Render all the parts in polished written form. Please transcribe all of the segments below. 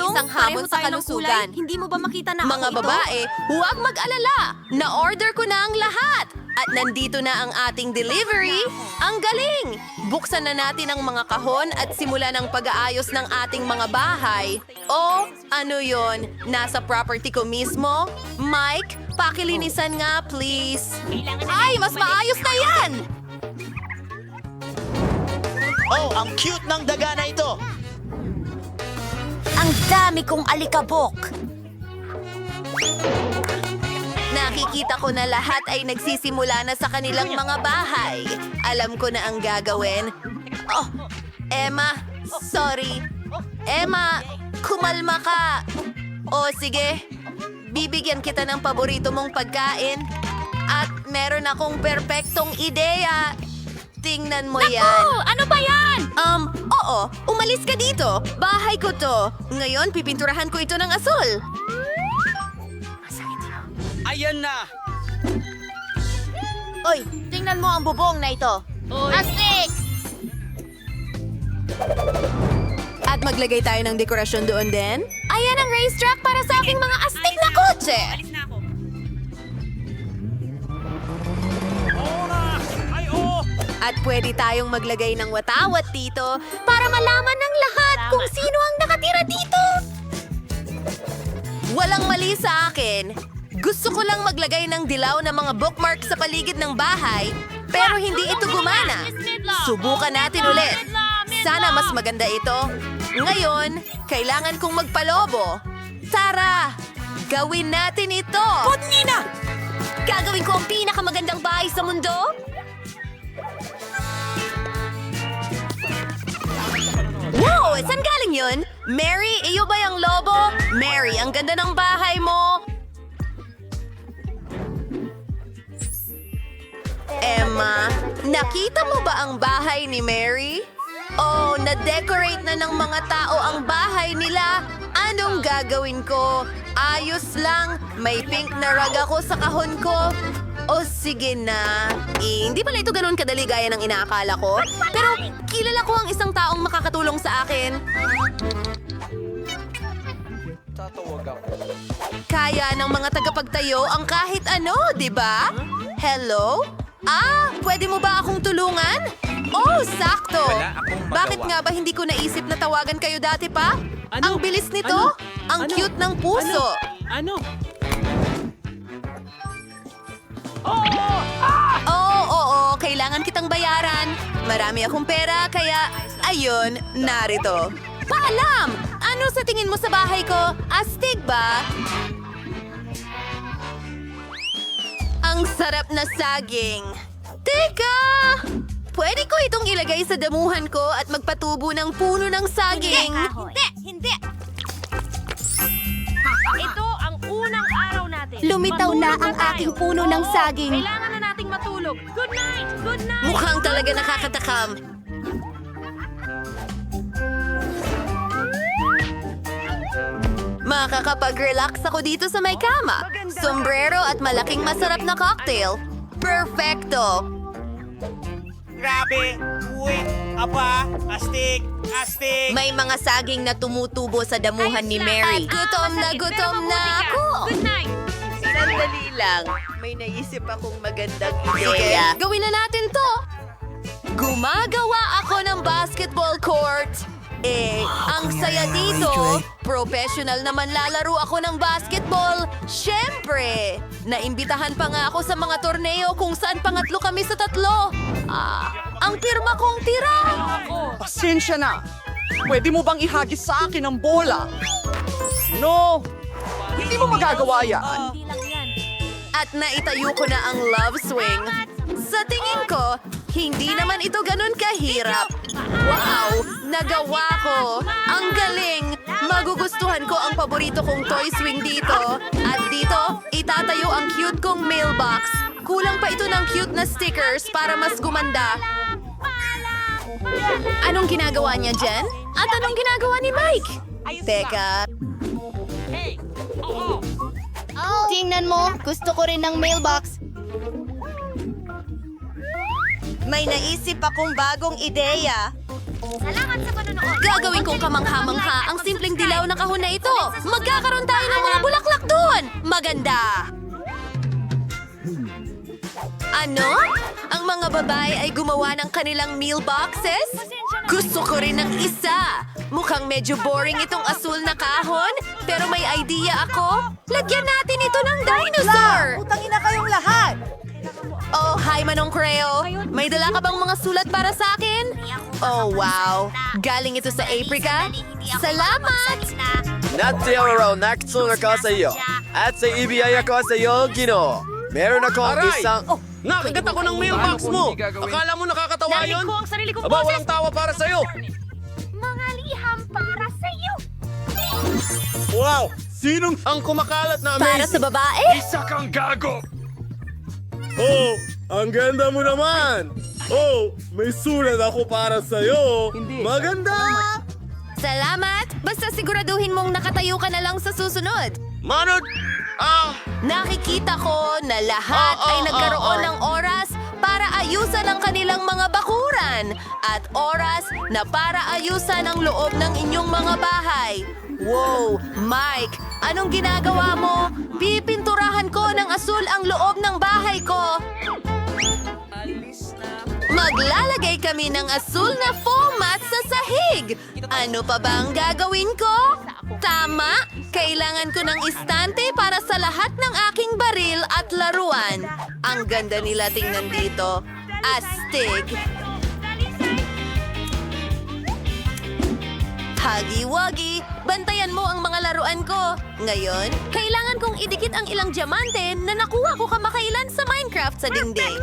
isang hamon sa kalusugan. Hindi mo ba makita na Mga ako ito? babae, huwag mag-alala. Na-order ko na ang lahat. At nandito na ang ating delivery. Ang galing! Buksan na natin ang mga kahon at simulan ang pag-aayos ng ating mga bahay. O, ano yon? Nasa property ko mismo? Mike, pakilinisan nga, please. Ay, mas maayos na yan! Oh, ang cute ng daga na ito! Ang dami kong alikabok. Nakikita ko na lahat ay nagsisimula na sa kanilang mga bahay. Alam ko na ang gagawin. Oh, Emma, sorry. Emma, kumalma ka. O sige, bibigyan kita ng paborito mong pagkain. At meron akong perpektong ideya. Tingnan mo yan. Ano ba yan? Oo, umalis ka dito. Bahay ko to. Ngayon, pipinturahan ko ito ng asul. Ayan na! Oy, tingnan mo ang bubong na ito. Astig! At maglagay tayo ng dekorasyon doon din. Ayan ang racetrack para sa aking mga astig na kotse. At pwede tayong maglagay ng watawat dito para malaman ng lahat kung sino ang nakatira dito. Walang mali sa akin. Gusto ko lang maglagay ng dilaw na mga bookmark sa paligid ng bahay, pero hindi ito gumana. Subukan natin ulit. Sana mas maganda ito. Ngayon, kailangan kong magpalobo. Tara, gawin natin ito. Nina! Gagawin ko ang pinakamagandang bahay sa mundo. Wow! Saan galing yun? Mary, iyo ba yung lobo? Mary, ang ganda ng bahay mo. Emma, nakita mo ba ang bahay ni Mary? Oh, na-decorate na ng mga tao ang bahay nila. Anong gagawin ko? Ayos lang. May pink na rug ako sa kahon ko. O sige na. Hindi pala ito ganun kadali gaya ng inaakala ko. Pero kilala ko ang isang taong makakatulong sa akin. Tatawag ako. Kaya ng mga tagapagtayo ang kahit ano, di ba? Hello? Pwede mo ba akong tulungan? Oh, sakto! Wala akong magawa. Bakit nga ba hindi ko naisip na tawagan kayo dati pa? Ano? Ang bilis nito! Ano? Ang Ano? cute ng puso! Ano? Oo, kailangan kitang bayaran. Marami akong pera, kaya ayun, narito. Paalam! Ano sa tingin mo sa bahay ko? Astig ba? Ang sarap na saging. Teka! Pwede ko itong ilagay sa damuhan ko at magpatubo ng puno ng saging. Hindi! Ito ang unang araw natin. Lumitaw na Matulog ang tayo. aking puno ng Oo, saging. Kailangan na nating matulog. Good night! Good night! Mukhang talaga nakakatakam. Makakapag-relax ako dito sa may kama. Sombrero at malaking masarap na cocktail. Perfecto! Grabe! Uy! Aba! Astig! Astig! May mga saging na tumutubo sa damuhan ni Mary. Gutom na ako! Good night! Sandali lang. May naisip akong magandang ideya. Gawin na natin to! Gumagawa ako ng basketball court. Ang saya dito. Professional naman lalaro ako ng basketball. Siyempre! Naimbitahan pa nga ako sa mga torneo kung saan pangatlo kami sa tatlo. Ang pirma kong tira! Pasensya na. Pwede mo bang ihagis sa akin ang bola? No! Hindi mo magagawa yan. Hindi lang yan. At naitayo ko na ang love swing. Sa tingin ko, hindi naman ito ganun kahirap. Wow! Nagawa ko! Ang galing! Magugustuhan ko ang paborito kong toy swing dito. At dito, itatayo ang cute kong mailbox. Kulang pa ito ng cute na stickers para mas gumanda. Anong ginagawa niya, Jen? At anong ginagawa ni Mike? Teka, Tingnan mo, gusto ko rin ng mailbox. may naisip akong bagong ideya. Gagawin kong kamangha-mangha ang simpleng dilaw na kahon na ito. Magkakaroon tayo ng mga bulaklak doon. Maganda. Ano? Ang mga babae ay gumawa ng kanilang meal boxes? Gusto ko rin ng isa. Mukhang medyo boring itong asul na kahon, pero may idea ako. Lagyan natin ito ng dinosaur. Utangin na kayong lahat! Oh, hi Manong Creo. May dala ka bang mga sulat para sa akin? Oh, wow. Galing ito sa Aprika? Salamat! Natiro nakitsunga ko sa iyo. At sa ibiyaya ko sa iyo, Gino. Meron akong isang... Nakagat ako ng mailbox mo! Akala mo nakakatawa yun? ko ang sarili kong Aba, walang tawa para sa'yo! Mga liham para sa'yo! Wow! Sinong ang kumakalat na Para amazing? sa babae? Oh, ang ganda mo naman! Oh, may sulat ako para sa'yo! Maganda! Salamat! Basta siguraduhin mong nakatayo ka na lang sa susunod. Manod! Nakikita ko na lahat ay nagkaroon ng oras para ayusan ang kanilang mga bakuran at oras na para ayusan ang loob ng inyong mga bahay. Wow! Mike, anong ginagawa mo? Pipinturahan ko ng asul ang loob ng bahay ko. Maglalagay kami ng asul na foam mat sa sahig. Ano pa ba ang gagawin ko? Tama! Kailangan ko ng istante para sa lahat ng aking baril at laruan. Ang ganda nila tingnan dito. Astig! Hagi-wagi, bantayan mo ang mga laruan ko. Ngayon, kailangan kong idikit ang ilang diamante na nakuha ko kamakailan sa Minecraft sa dingding.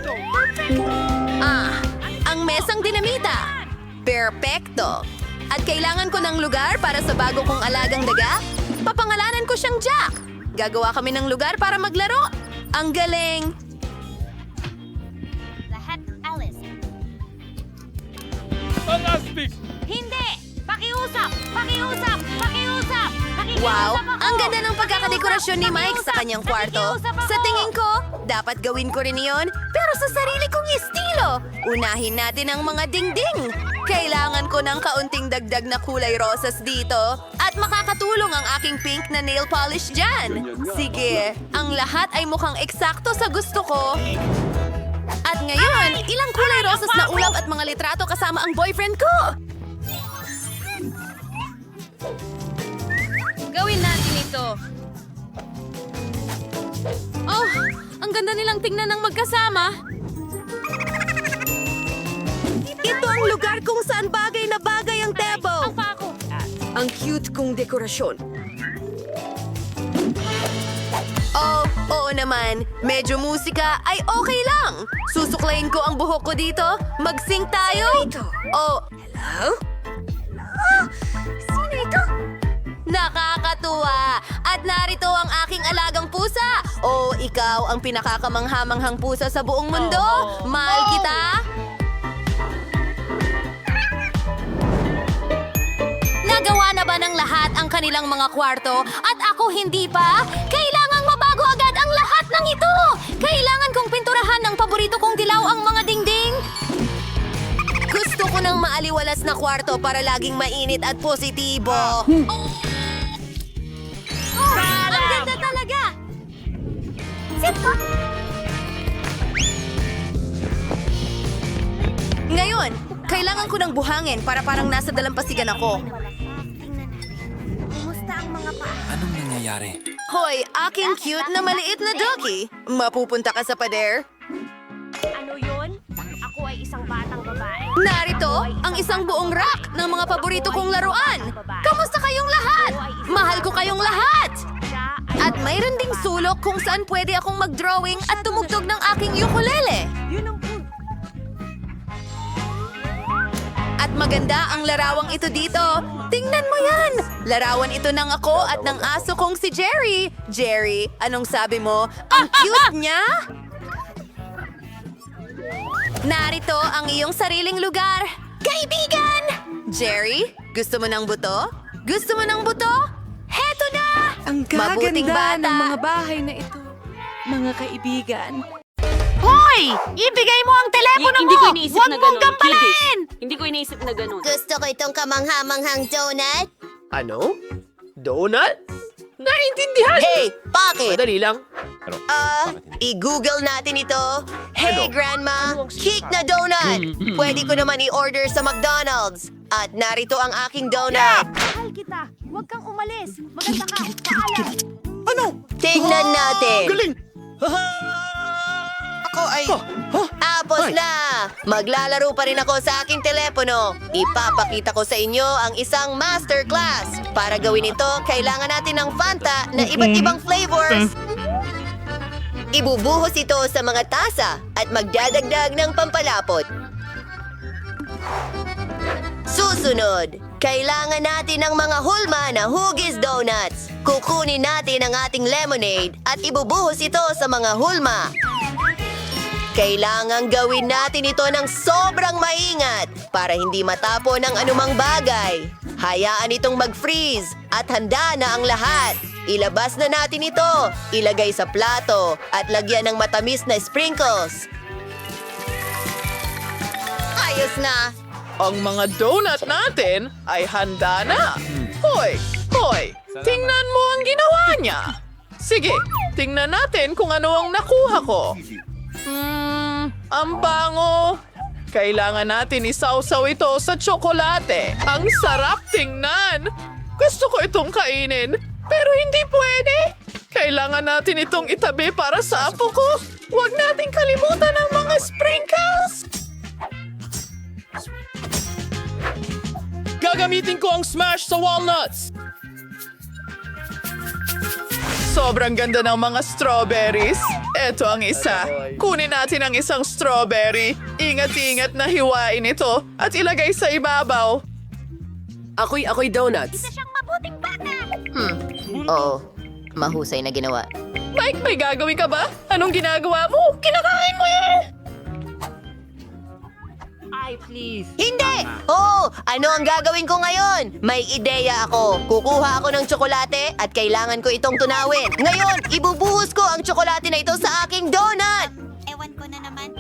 Ang mesang dinamita. Perpekto. At kailangan ko ng lugar para sa bago kong alagang daga. Papangalanan ko siyang Jack. Gagawa kami ng lugar para maglaro. Ang galing. Hindi! Pakiusap! Pakiusap! Pakiusap! Wow, ang ganda ng pagkakadekorasyon ni Mike sa kanyang kwarto. Sa tingin ko, dapat gawin ko rin iyon, pero sa sarili kong estilo. Unahin natin ang mga dingding. Kailangan ko ng kaunting dagdag na kulay rosas dito at makakatulong ang aking pink na nail polish dyan. Sige, ang lahat ay mukhang eksakto sa gusto ko. At ngayon, ilang kulay rosas na ulap at mga litrato kasama ang boyfriend ko. Gawin natin ito. Oh, ang ganda nilang tingnan ng magkasama. Ito ang lugar kung saan bagay na bagay ang tebo. Ang cute kong dekorasyon. Oh, oo naman. Medyo musika ay okay lang. Susuklayin ko ang buhok ko dito. Mag-sing tayo. Oh, hello? Sino ito? Nakakatuwa! At narito ang aking alagang pusa! Oh, ikaw ang pinakakamanghamanghang pusa sa buong mundo! Mahal kita! Nagawa na ba ng lahat ang kanilang mga kwarto at ako hindi pa? Kailangang mabago agad ang lahat ng ito! Kailangan kong pinturahan ng paborito kong dilaw ang mga dingding! Gusto ko ng maaliwalas na kwarto para laging mainit at positibo. Ang ganda talaga! Ngayon, kailangan ko ng buhangin para parang nasa dalampasigan ako. Anong nangyayari? Hoy, aking cute na maliit na doggy. Mapupunta ka sa pader? Ano yun? Ako ay isang batang babae. Narito ang isang buong rack ng mga paborito kong laruan. Kamusta kayong lahat? Mahal ko kayong lahat! At mayroon ding sulok kung saan pwede akong mag-drawing at tumugtog ng aking ukulele. At maganda ang larawang ito dito. Tingnan mo yan! Larawan ito ng ako at ng aso kong si Jerry. Jerry, anong sabi mo? Ang cute niya! Narito ang iyong sariling lugar. Kaibigan! Jerry, gusto mo ng buto? Gusto mo ng buto? Heto na! Ang Mabuting gaganda bata. ng mga bahay na ito, mga kaibigan. Hoy! Ibigay mo ang telepono Hindi mo! ko iniisip Huwag na mong ganun. gambalain! Hindi ko iniisip na ganun. Gusto ko itong kamanghamanghang donut. Ano? Donut? Naintindihan! Hey, bakit? Madali lang. I-google natin ito. Hey, Grandma! Cake na donut! Pwede ko naman i-order sa McDonald's. At narito ang aking donut. Mahal kita! Huwag kang umalis! Maganda ka! Paalam! Ano? Tingnan natin. Galing! Ako ay... Tapos na! Maglalaro pa rin ako sa aking telepono. Ipapakita ko sa inyo ang isang masterclass. Para gawin ito, kailangan natin ng Fanta na iba't ibang flavors. Ibubuhos ito sa mga tasa at magdadagdag ng pampalapot. Susunod, kailangan natin ng mga hulma na hugis donuts. Kukunin natin ang ating lemonade at ibubuhos ito sa mga hulma. Kailangan gawin natin ito ng sobrang maingat para hindi matapon ang anumang bagay. Hayaan itong mag-freeze at handa na ang lahat. Ilabas na natin ito, ilagay sa plato at lagyan ng matamis na sprinkles. Ayos na! Ang mga donut natin ay handa na. Hoy! Hoy! Tingnan mo ang ginawa niya. Sige, tingnan natin kung ano ang nakuha ko. Ang bango. Kailangan natin isawsaw ito sa tsokolate. Ang sarap tingnan. Gusto ko itong kainin, pero hindi pwede. Kailangan natin itong itabi para sa apo ko. Huwag nating kalimutan ang mga sprinkles. Gagamitin ko ang smash sa walnuts. Sobrang ganda ng mga strawberries. Ito ang isa. Kunin natin ang isang strawberry. Ingat-ingat na hiwain ito at ilagay sa ibabaw. Ako'y donuts. Oo, mahusay na ginawa. Mike, may gagawin ka ba? Anong ginagawa mo? Kinakain mo yan! Hindi! Oh, ano ang gagawin ko ngayon? May ideya ako. Kukuha ako ng tsokolate at kailangan ko itong tunawin. Ngayon, ibubuhos ko ang tsokolate na ito sa aking donut! Ewan ko na naman.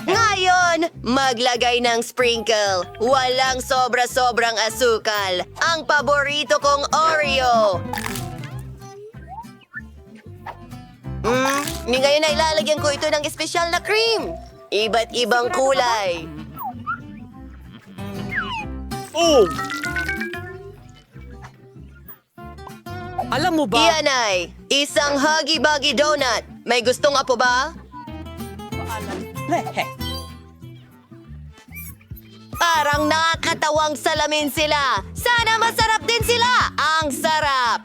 Ngayon, maglagay ng sprinkle. Walang sobra-sobrang asukal. Ang paborito kong Oreo. Ngayon ay lalagyan ko ito ng espesyal na cream. Iba't ibang kulay. Oh! Alam mo ba? Iyan ay isang huggy-buggy donut. May gustong apo ba? Parang nakakatawang salamin sila. Sana masarap din sila. Ang sarap.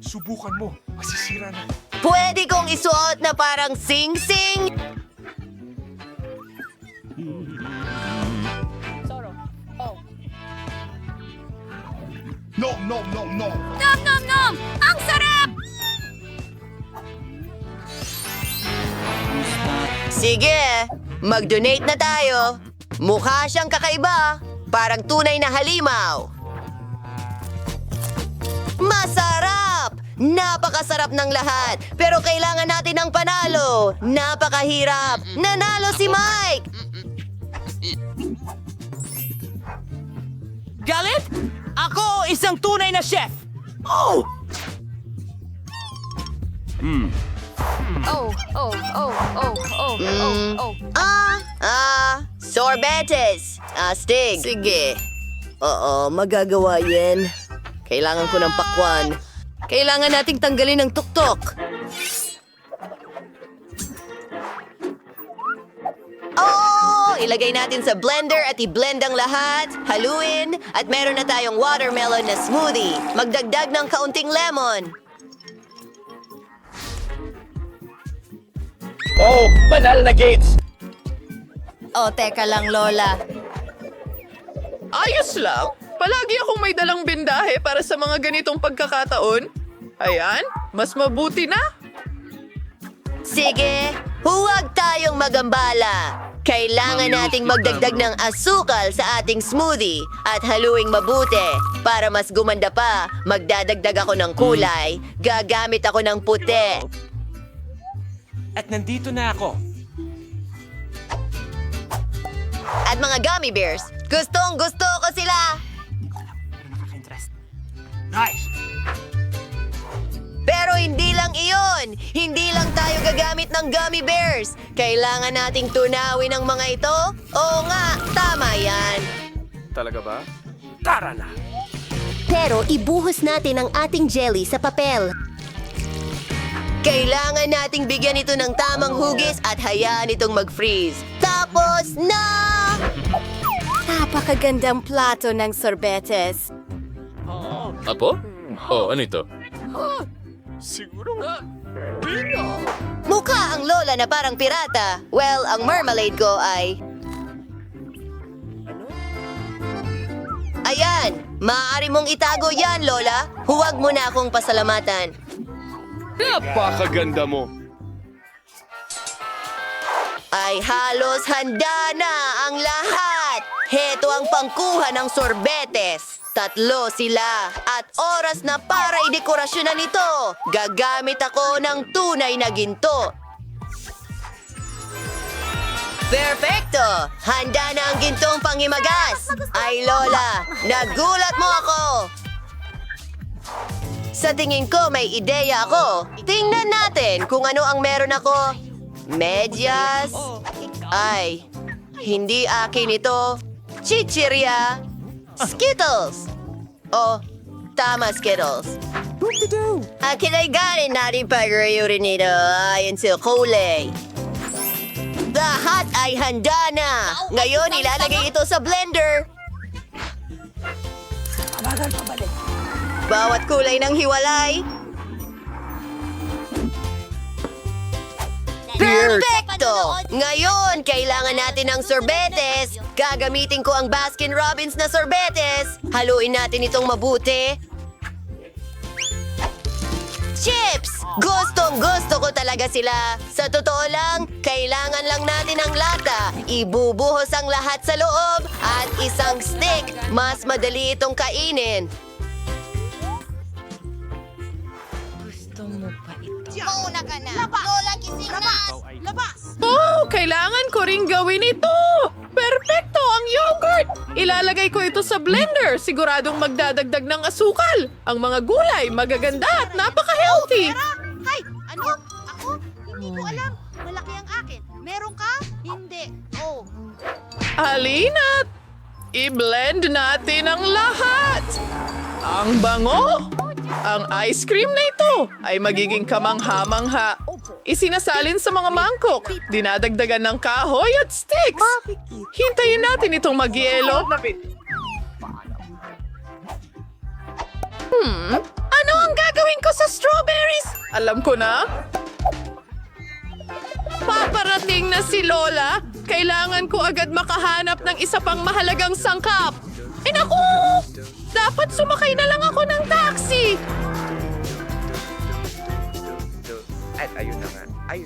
Subukan mo. Masisira na. Pwede kong isuot na parang sing-sing. No, no, no, no. Nom nom nom! Ang sarap! Sige, mag-donate na tayo. Mukha siyang kakaiba. Parang tunay na halimaw. Masarap! Napakasarap ng lahat. Pero kailangan natin ng panalo. Napakahirap. Nanalo si Mike! Galit? Ako isang tunay na chef. Oh! Sorbetes. Astig. Sige. Oo, magagawa yan. Kailangan ko ng pakwan. Kailangan nating tanggalin ang tuktok. Oh! Ilagay natin sa blender at i-blend ang lahat. Haluin. At meron na tayong watermelon na smoothie. Magdagdag ng kaunting lemon. Oh, banal na gates. Oh, teka lang, Lola. Ayos lang. Palagi akong may dalang bindahe para sa mga ganitong pagkakataon. Ayan, mas mabuti na. Sige, huwag tayong magambala. Kailangan nating magdagdag ng asukal sa ating smoothie at haluing mabuti. Para mas gumanda pa, magdadagdag ako ng kulay. Gagamit ako ng puti. At nandito na ako. At mga gummy bears, gustong gusto ko sila! Pero hindi lang iyon! Hindi lang tayo gagamit ng gummy bears! Kailangan nating tunawin ang mga ito? Oo nga, tama yan! Talaga ba? Tara na! Pero ibuhos natin ang ating jelly sa papel. Kailangan nating bigyan ito ng tamang hugis at hayaan itong mag-freeze. Tapos na! Napakagandang plato ng sorbetes. Apo? Oh, ano ito? Mukha ang lola na parang pirata. Well, ang marmalade ko ay... Ayan! Maaari mong itago yan, lola. Huwag mo na akong pasalamatan. Napakaganda mo. Ay halos handa na ang lahat. Heto ang pangkuha ng sorbetes. 3 sila at oras na para idekorasyon na nito. Gagamit ako ng tunay na ginto. Perfecto! Handa na ang gintong panghimagas. Ay Lola, nagulat mo ako. Sa tingin ko may ideya ako. Tingnan natin kung ano ang meron ako. Medyas. Ay, hindi akin ito. Chichirya. Skittles. Oh, tama Skittles. Akin ay galing natin pag-rayurin nito ayon sa kulay. Lahat ay handa na. Ngayon ilalagay ito sa blender. Bawat kulay ng hiwalay. Perfecto! Ngayon, kailangan natin ng sorbetes. Gagamitin ko ang Baskin-Robbins na sorbetes. Haluin natin itong mabuti. Chips! Gustong-gusto ko talaga sila. Sa totoo lang, kailangan lang natin ang lata. Ibubuhos ang lahat sa loob at isang stick. Mas madali itong kainin. Mauna ka na. Lola, gising na. Oh, kailangan ko ring gawin ito! Perfecto ang yogurt! Ilalagay ko ito sa blender. Siguradong magdadagdag ng asukal. Ang mga gulay, magaganda at napaka-healthy. Hay! Ano? Ako? Hindi ko alam. Malaki ang akin. Meron ka? Hindi. Oh. Halina't i-blend natin ang lahat. Ang bango! Ang ice cream na ito ay magiging kamangha-mangha. Isinasalin sa mga mangkok, dinadagdagan ng kahoy at sticks. Hintayin natin itong magyelo. Ano ang gagawin ko sa strawberries? Alam ko na. Paparating na si Lola. Kailangan ko agad makahanap ng isa pang mahalagang sangkap. Naku! Dapat sumakay na lang ako ng taxi. At ayun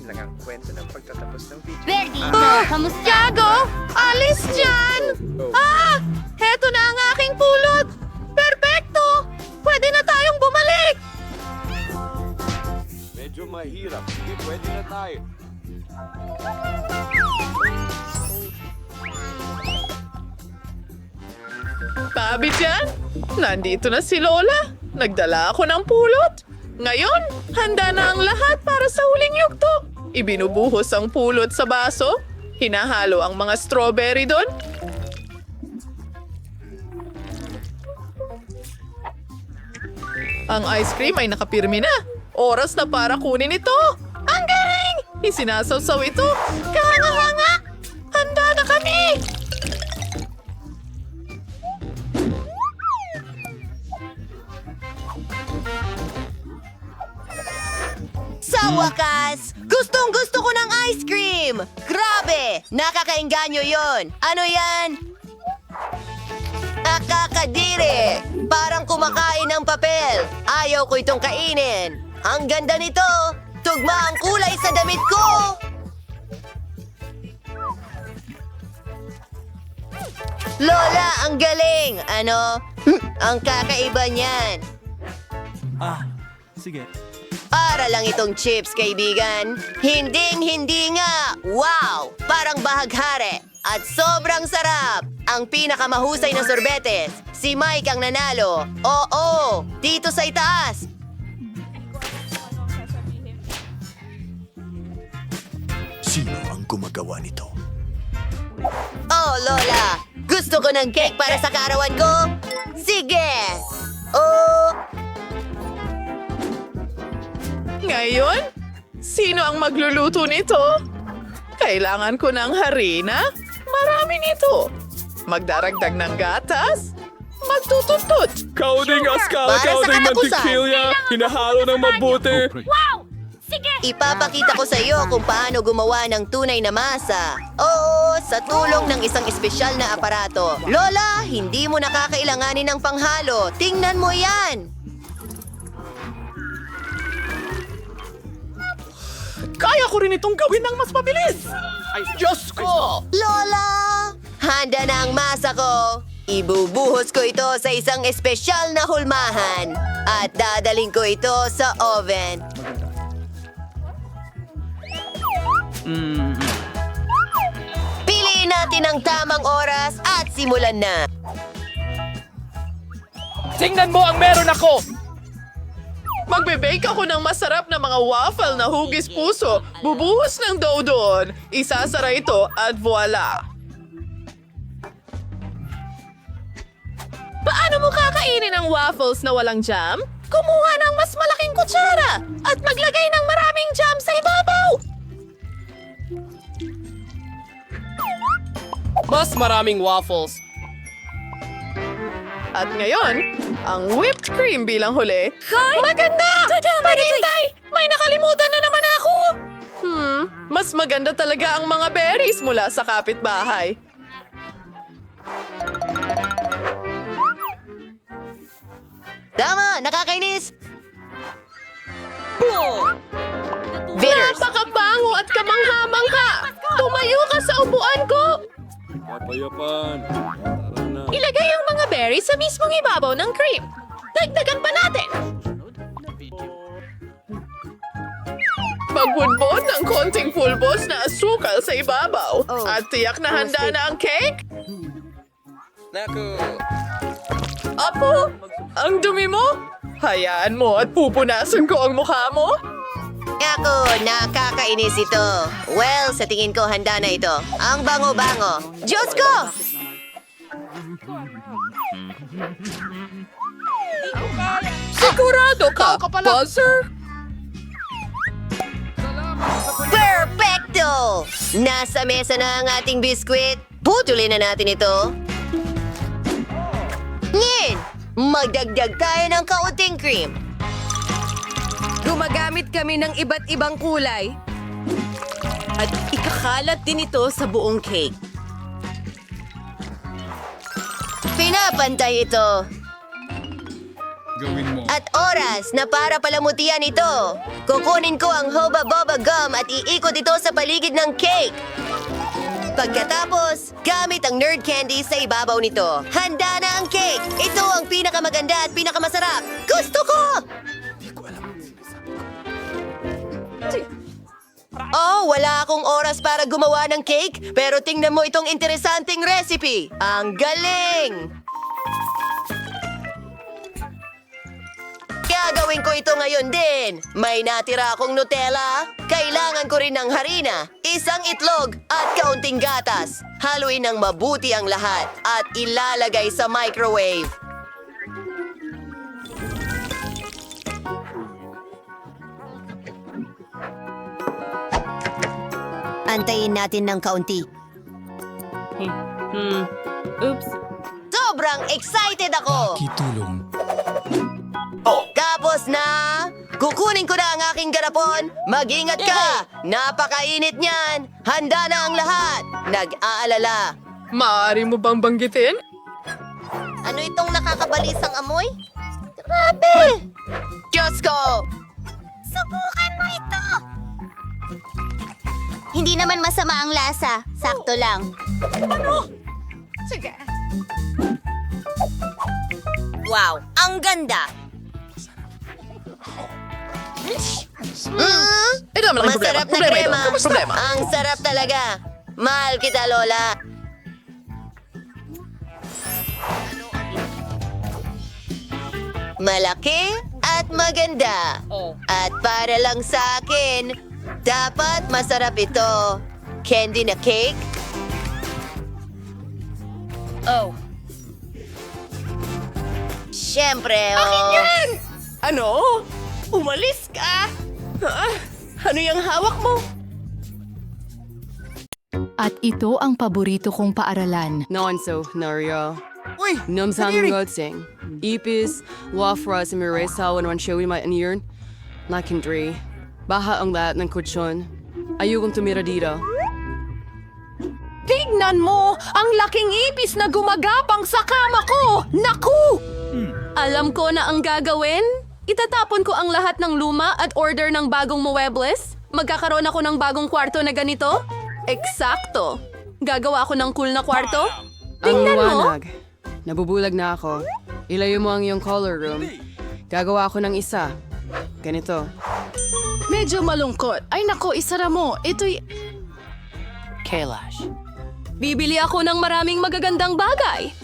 lang ang kwento ng pagtatapos ng video. Verdi, kamusta? Yago! Alis dyan! Heto na ang aking pulot! Perfecto! Pwede na tayong bumalik! Medyo mahirap. Hindi pwede na tayo. Tabi dyan! Nandito na si Lola. Nagdala ako ng pulot. Ngayon, handa na ang lahat para sa huling yugto. Ibinubuhos ang pulot sa baso. Hinahalo ang mga strawberry doon. Ang ice cream ay nakapirmi na. Oras na para kunin ito. Ang galing! Isinasawsaw ito. Kahanga-hanga! Handa na kami! Sa wakas, gustong-gusto ko ng ice cream! Grabe! Nakakainganyo yon. Ano yan? Nakakadiri! Parang kumakain ng papel. Ayaw ko itong kainin. Ang ganda nito! Tugma ang kulay sa damit ko! Lola, ang galing! Ano? Ang kakaiba niyan. Sige. Para lang itong chips, kaibigan. Hinding-hindi nga! Wow! Parang bahaghari. At sobrang sarap! Ang pinakamahusay na sorbetes. Si Mike ang nanalo. Oo! Dito sa itaas! Sino ang gumagawa nito? Oh, Lola! Gusto ko ng cake para sa karawan ko? Sige! Oh! Ngayon, sino ang magluluto nito? Kailangan ko ng harina? Marami nito. Magdaragdag ng gatas? Magtututut. Kauding askal, Para sa kauding katapusan. mantikilya, hinahalo ng mabuti. Ipapakita ko sa iyo kung paano gumawa ng tunay na masa. Oo, sa tulong ng isang espesyal na aparato. Lola, hindi mo nakakailanganin ng panghalo. Tingnan mo yan! Kaya ko rin itong gawin ng mas mabilis. Ay, Diyos ko! Lola! Handa na ang masa ko. Ibubuhos ko ito sa isang espesyal na hulmahan. At dadaling ko ito sa oven. Piliin natin ang tamang oras at simulan na. Tingnan mo ang meron ako! Magbe-bake ako ng masarap na mga waffle na hugis puso. Bubuhos ng dough doon. Isasara ito at voila. Paano mo kakainin ang waffles na walang jam? Kumuha ng mas malaking kutsara at maglagay ng maraming jam sa ibabaw. Mas maraming waffles. At ngayon, ang whipped cream bilang huli. Maganda! Maghintay! May nakalimutan na naman ako! Mas maganda talaga ang mga berries mula sa kapitbahay. Tama, nakakainis! Bitters! Napakabango at kamangha-mangha! Tumayo ka sa upuan ko! Papayapan. Tara na. Ilagay ang mga berries sa mismong ibabaw ng cream. Dagdagan pa natin. Magbudbod ng konting pulbos na asukal sa ibabaw. At tiyak na handa na ang cake. Apo, ang dumi mo. Hayaan mo at pupunasan ko ang mukha mo. Ako, nakakainis ito. Well, sa tingin ko handa na ito. Ang bango-bango. Diyos ko! Sigurado ka, buzzer? Perfecto! Nasa mesa na ang ating biskwit. Putulin na natin ito. Ngin! Magdagdag tayo ng kaunting cream. Gumagamit kami ng iba't ibang kulay. At ikakalat din ito sa buong cake. Pinapantay ito. At oras na para palamutian ito. Kukunin ko ang Hoba Boba Gum at iikot ito sa paligid ng cake. Pagkatapos, gamit ang nerd candy sa ibabaw nito. Handa na ang cake! Ito ang pinakamaganda at pinakamasarap. Gusto ko! Oh, wala akong oras para gumawa ng cake, pero tingnan mo itong interesanting recipe. Ang galing! Gagawin ko ito ngayon din. May natira akong Nutella. Kailangan ko rin ng harina, isang itlog at kaunting gatas. Haluin ng mabuti ang lahat at ilalagay sa microwave. Antayin natin ng kaunti. Oops. Sobrang excited ako! Kitulong. Tapos na! Kukunin ko na ang aking garapon. Mag-ingat ka! Napakainit niyan! Handa na ang lahat! Nag-aalala. Maaari mo bang banggitin? Ano itong nakakabalisang amoy? Grabe! Diyos ko! Subukan mo ito! Hindi naman masama ang lasa. Sakto lang. Sige, Wow, ang ganda! Ito naman ang problema. Masarap na Problema ito. krema. Ano problema? Ang sarap talaga. Mahal kita, Lola. Malaki at maganda. At para lang sa akin, dapat masarap ito. Candy na cake? Oh. Siyempre, oh. Ano? Umalis ka! Ano yung hawak mo? At ito ang paborito kong paaralan. Nonso, Nario. Namsang Gotsing. Ipis, Wafras, and Miresa, when one show my iron. Lakindri. Baha ang lahat ng kutsyon. Ayokong tumira dito. Tignan mo! Ang laking ipis na gumagapang sa kama ko! Naku! Alam ko na ang gagawin. Itatapon ko ang lahat ng luma at order ng bagong muebles. Magkakaroon ako ng bagong kwarto na ganito. Eksakto. Gagawa ako ng cool na kwarto. Ang Tingnan mo. liwanag. Nabubulag na ako. Ilayo mo ang iyong color room. Gagawa ako ng isa. Ganito. Medyo malungkot. Ay nako, isara mo. Ito'y... Kailash. Bibili ako ng maraming magagandang bagay.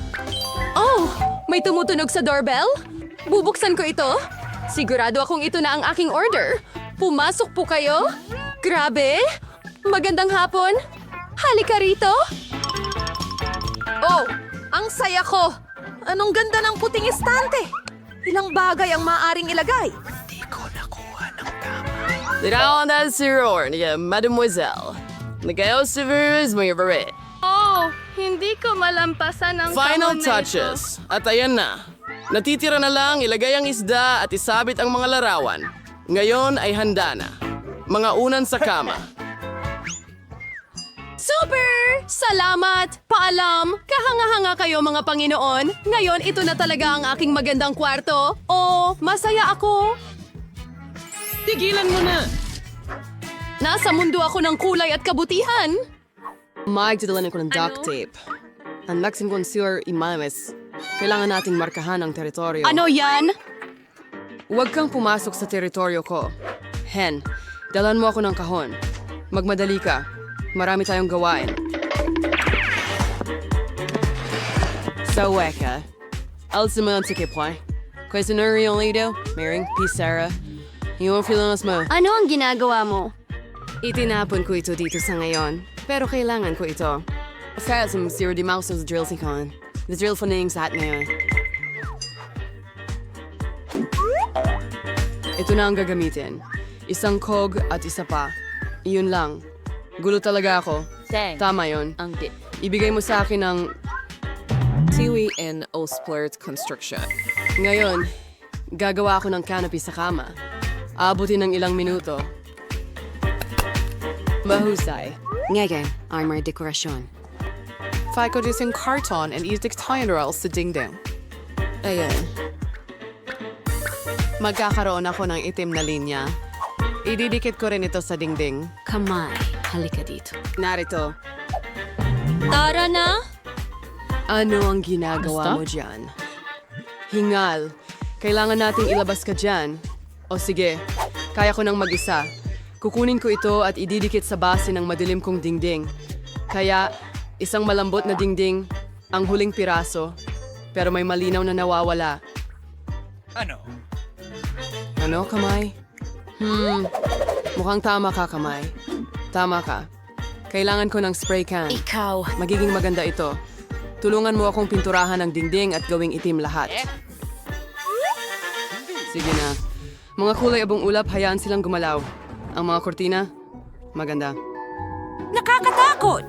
Oh, may tumutunog sa doorbell? Bubuksan ko ito. Sigurado akong ito na ang aking order. Pumasok po kayo? Grabe! Magandang hapon. Halika rito. Oh, ang saya ko. Anong ganda ng puting estante. Ilang bagay ang maaring ilagay. Down that zero, mademoiselle. Nagayo si Virus, mga barit. Oh, hindi ko malampasan ang Final touches. At ayan na. Natitira na lang ilagay ang isda at isabit ang mga larawan. Ngayon ay handa na. Mga unan sa kama. Super! Salamat! Paalam! Kahanga-hanga kayo mga Panginoon. Ngayon ito na talaga ang aking magandang kwarto. Oh, masaya ako. Tigilan mo na! Nasa mundo ako ng kulay at kabutihan. Magdadalan ko ng duct tape. Ang Mexican consular imames. Kailangan nating markahan ang teritoryo. Ano yan? Huwag kang pumasok sa teritoryo ko. Hen, dalan mo ako ng kahon. Magmadali ka. Marami tayong gawain. Sa weka, alsiman sa kipway. Questionary yung lido, Maring P. Sarah. Yung feelings mo. Ano ang ginagawa mo? Itinapon ko ito dito sa ngayon, pero kailangan ko ito. Kaya sa zero di mouse sa drill si Con. The drill fanning sa hat ngayon. Ito na ang gagamitin. Isang kog at isa pa. Iyon lang. Gulo talaga ako. Tama yon. Ibigay mo sa akin ng Tiwi and Osplert Construction. Ngayon, gagawa ako ng canopy sa kama. Aabutin ng ilang minuto. Mahusay. Ngayon, armor dekorasyon. Fico dising karton and itik tayendral sa dingding. Ayan. Magkakaroon ako ng itim na linya. Ididikit ko rin ito sa dingding. Kamay, halika dito. Narito. Tara na. Ano ang ginagawa mo dyan? Hingal. Kailangan nating ilabas ka dyan. O sige, kaya ko nang mag-isa. Kukunin ko ito at ididikit sa base ng madilim kong dingding. Kaya, isang malambot na dingding, ang huling piraso, pero may malinaw na nawawala. Ano, kamay? Mukhang tama ka, kamay. Tama ka. Kailangan ko ng spray can. Ikaw. Magiging maganda ito. Tulungan mo akong pinturahan ng dingding at gawing itim lahat. Sige na. Mga kulay abong ulap, hayaan silang gumalaw. Ang mga kortina, maganda. Nakakatakot.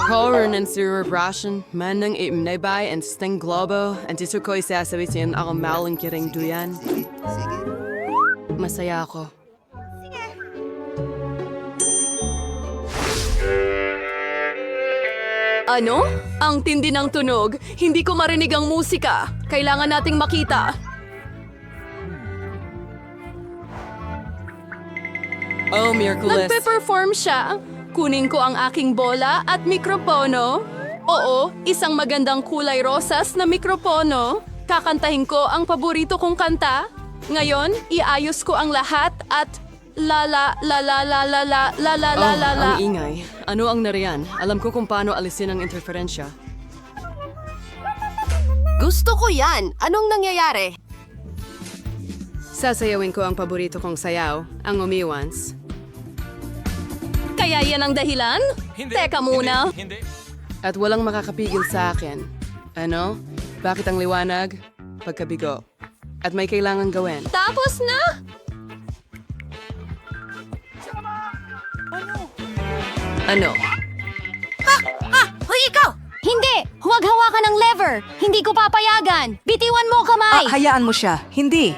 Color and cerebration, man ng imnaybay and sting globo, and dito ko isasabitin ako maling kiring duyan. Masaya ako. Ano? Ang tindi ng tunog. Hindi ko marinig ang musika. Kailangan nating makita. Oh, Miraculous. Nagpe-perform siya. Kunin ko ang aking bola at mikropono. Oo, isang magandang kulay rosas na mikropono. Kakantahin ko ang paborito kong kanta. Ngayon, iayos ko ang lahat at la la la la la la la la la la la la. Ang ingay. Ano ang nariyan? Alam ko kung paano alisin ang interferensya. Gusto ko yan. Anong nangyayari? Sasayawin ko ang paborito kong sayaw, ang umiwans. Kaya yan ang dahilan? Teka muna. At walang makakapigil sa akin. Ano? Bakit ang liwanag? Pagkabigo. At may kailangan gawin. Tapos na! Ano? Hoy, ikaw! Hindi! Huwag hawakan ng lever! Hindi ko papayagan! Bitiwan mo kamay! Hayaan mo siya. Hindi.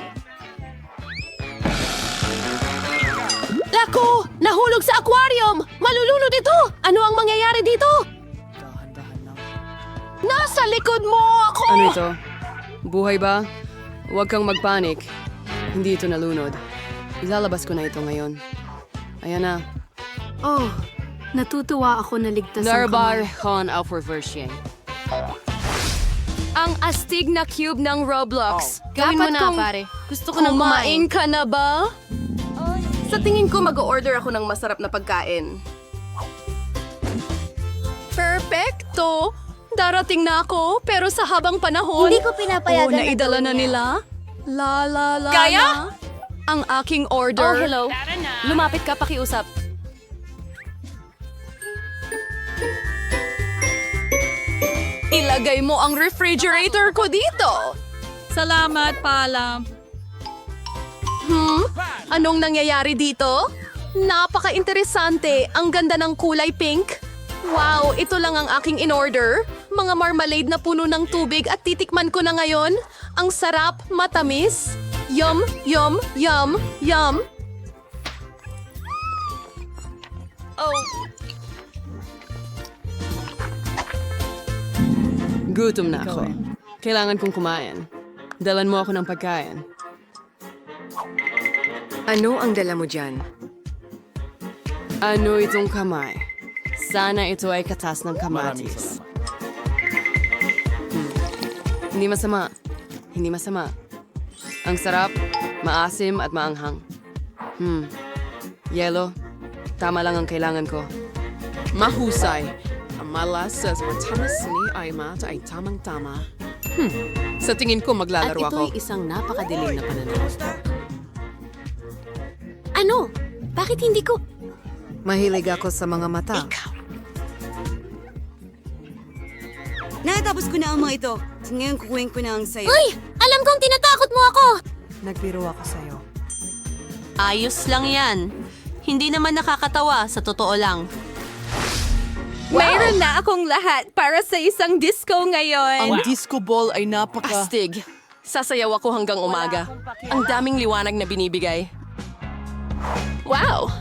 Naku! Nahulog sa aquarium! Malulunod ito! Ano ang mangyayari dito? Nasa likod mo ako! Ano ito? Buhay ba? Huwag kang magpanik. Hindi ito nalunod. Ilalabas ko na ito ngayon. Ayan na. Oh, natutuwa ako na ligtas ang Narbar kamay. Con Alforversier. Ang astig na cube ng Roblox. Gawin mo Dapat na, kong pare. Gusto ko nang kumain ka na ba? Sa tingin ko, mag-order ako ng masarap na pagkain. Perfecto! Darating na ako, pero sa habang panahon... Hindi ko pinapayagan na naidala gawin na yan. nila. La la la Kaya? la. Ang aking order. Oh, hello. Lumapit ka, pakiusap. Ilagay mo ang refrigerator ko dito. Salamat, paalam. Anong nangyayari dito? Napaka-interesante. Ang ganda ng kulay pink. Wow, ito lang ang aking in-order. Mga marmalade na puno ng tubig at titikman ko na ngayon. Ang sarap, matamis. Yum, yum, yum, yum. Oh, Gutom na ako. Kailangan kong kumain. Dalan mo ako ng pagkain. Ano ang dala mo dyan? Ano itong kamay? Sana ito ay katas ng kamatis. Hindi masama. Hindi masama. Ang sarap, maasim at maanghang. Yelo, tama lang ang kailangan ko. Mahusay. Ang malas sa tamas ni Aimat ay tamang-tama. Sa tingin ko maglalaro At ako. ito'y isang napakadilim na pananaw. Ano? Bakit hindi ko... Mahilig ako sa mga mata. Natapos ko na ang mga ito. Ngayon kukuhin ko na ang sayo. Uy! Alam kong tinatakot mo ako! Nagbiro ako sa'yo. Ayos lang yan. Hindi naman nakakatawa, sa totoo lang. Mayroon na akong lahat para sa isang disco ngayon. Ang disco ball ay napaka... Astig. Sasayaw ako hanggang umaga. Ang daming liwanag na binibigay. Wow!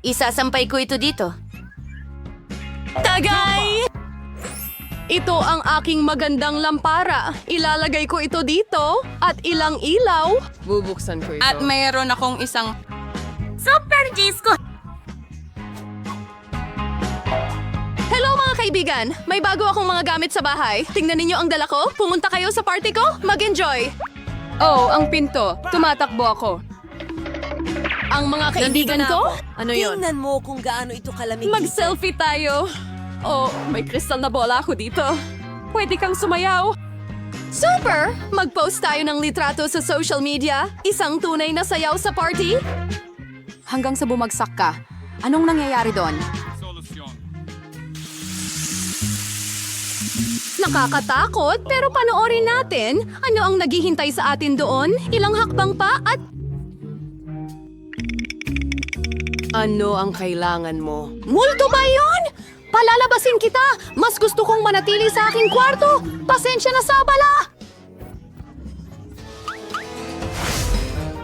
Isasampay ko ito dito. Tagay! Ito ang aking magandang lampara. Ilalagay ko ito dito at ilang ilaw. Bubuksan ko ito. At mayroon akong isang... Super disco! Hello mga kaibigan! May bago akong mga gamit sa bahay. Tingnan ninyo ang dala ko. Pumunta kayo sa party ko. Mag-enjoy! Oh, ang pinto. Tumatakbo ako. Ang mga kaibigan ko? Ano yon? Tingnan mo kung gaano ito kalamig. Mag-selfie tayo. Oh, may kristal na bola ako dito. Pwede kang sumayaw. Super! Mag-post tayo ng litrato sa social media. Isang tunay na sayaw sa party. Hanggang sa bumagsak ka. Anong nangyayari doon? Nakakatakot, pero panoorin natin. Ano ang naghihintay sa atin doon? Ilang hakbang pa at... Ano ang kailangan mo? Multo ba yun? Palalabasin kita! Mas gusto kong manatili sa aking kwarto! Pasensya na sa abala!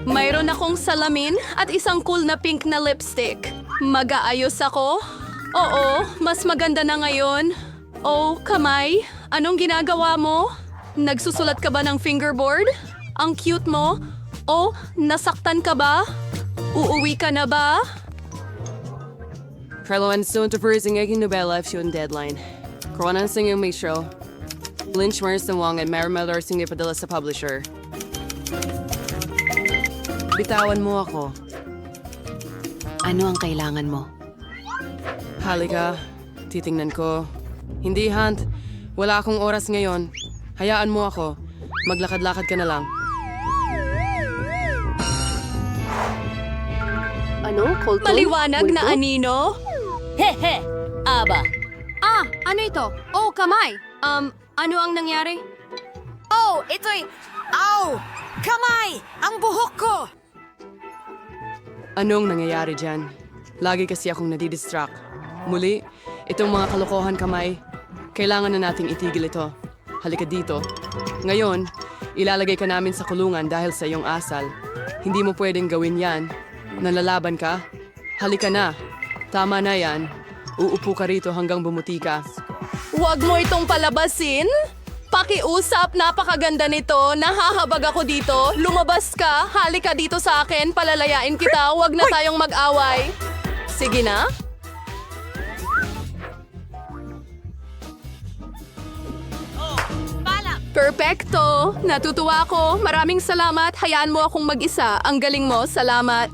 Mayroon akong salamin at isang cool na pink na lipstick. Mag-aayos ako? Oo, mas maganda na ngayon. Oh, kamay, anong ginagawa mo? Nagsusulat ka ba ng fingerboard? Ang cute mo? Oh, nasaktan ka ba? Uuwi ka na ba? Carlo and soon to first ang aking nobela if yun deadline. Kuha ng singing may show. Lynch Merson Wong at Marimeller singing padala sa publisher. Bitawan mo ako. Ano ang kailangan mo? Halika, titingnan ko. Hindi, Hunt. Wala akong oras ngayon. Hayaan mo ako. Maglakad-lakad ka na lang. Ano? Maliwanag na anino? Hehe! Aba! Ah, ano ito? Oh, kamay! Ano ang nangyari? Oh, ito'y... Ow! Kamay! Ang buhok ko! Anong nangyayari dyan? Lagi kasi akong nadidistract. Muli, itong mga kalokohan kamay, kailangan na nating itigil ito. Halika dito. Ngayon, ilalagay ka namin sa kulungan dahil sa iyong asal. Hindi mo pwedeng gawin yan. Nalalaban ka? Halika na. Tama na yan. Uupo ka rito hanggang bumuti ka. Huwag mo itong palabasin. Pakiusap, napakaganda nito. Nahahabag ako dito. Lumabas ka. Halika dito sa akin. Palalayain kita. Huwag na tayong mag-away. Sige na. Perfecto! Natutuwa ako. Maraming salamat. Hayaan mo akong mag-isa. Ang galing mo. Salamat.